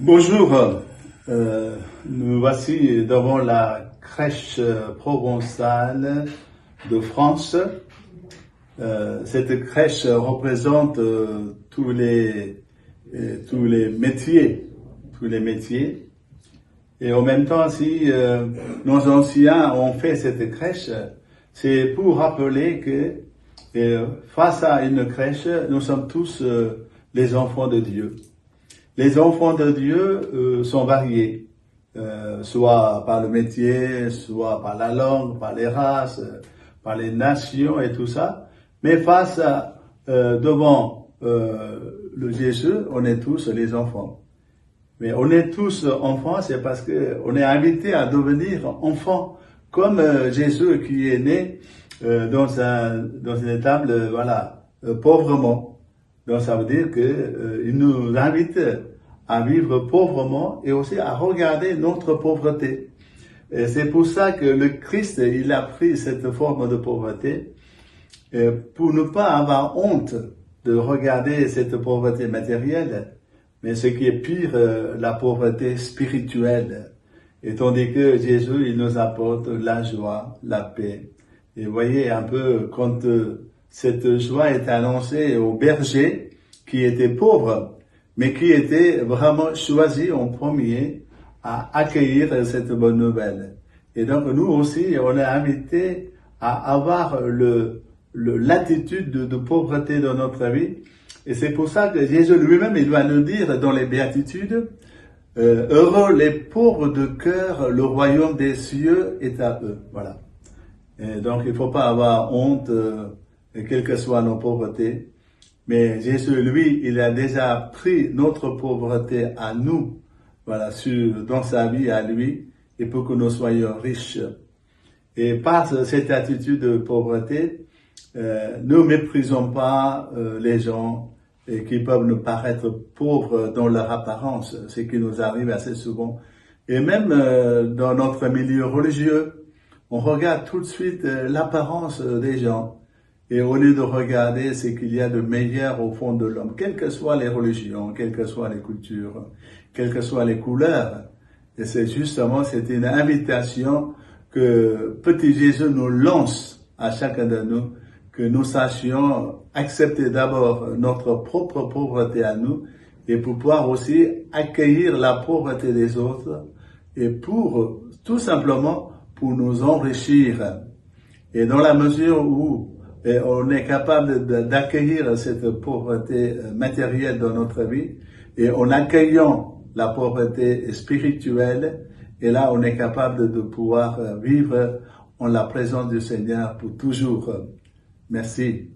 Bonjour, nous voici devant la crèche provençale de France. Cette crèche représente tous les métiers. Et en même temps, si nos anciens ont fait cette crèche, c'est pour rappeler que face à une crèche, nous sommes tous les enfants de Dieu. Les enfants de Dieu sont variés, soit par le métier, soit par la langue, par les races, par les nations et tout ça. Mais devant le Jésus, on est tous les enfants. Mais on est tous enfants, c'est parce que on est invité à devenir enfants, comme Jésus qui est né dans une étable, pauvrement. Donc ça veut dire que il nous invite à vivre pauvrement et aussi à regarder notre pauvreté. Et c'est pour ça que le Christ, il a pris cette forme de pauvreté pour ne pas avoir honte de regarder cette pauvreté matérielle, mais ce qui est pire, la pauvreté spirituelle. Et tandis que Jésus, il nous apporte la joie, la paix. Et vous voyez un peu quand cette joie est annoncée aux bergers qui étaient pauvres, mais qui étaient vraiment choisis en premier à accueillir cette bonne nouvelle. Et donc nous aussi, on est invités à avoir l'attitude de pauvreté dans notre vie. Et c'est pour ça que Jésus lui-même, il va nous dire dans les béatitudes, heureux les pauvres de cœur, le royaume des cieux est à eux. Voilà. Et donc il ne faut pas avoir honte, quelles que soient nos pauvretés. Mais Jésus, lui, il a déjà pris notre pauvreté à nous, dans sa vie à lui, et pour que nous soyons riches. Et par cette attitude de pauvreté, ne méprisons pas les gens qui peuvent nous paraître pauvres dans leur apparence, ce qui nous arrive assez souvent. Et même dans notre milieu religieux, on regarde tout de suite l'apparence des gens. Et au lieu de regarder ce qu'il y a de meilleur au fond de l'homme, quelles que soient les religions, quelles que soient les cultures, quelles que soient les couleurs. Et c'est une invitation que petit Jésus nous lance à chacun de nous, que nous sachions accepter d'abord notre propre pauvreté à nous et pour pouvoir aussi accueillir la pauvreté des autres et tout simplement pour nous enrichir. Et dans la mesure où on est capable d'accueillir cette pauvreté matérielle dans notre vie et en accueillant la pauvreté spirituelle, et là on est capable de pouvoir vivre en la présence du Seigneur pour toujours. Merci.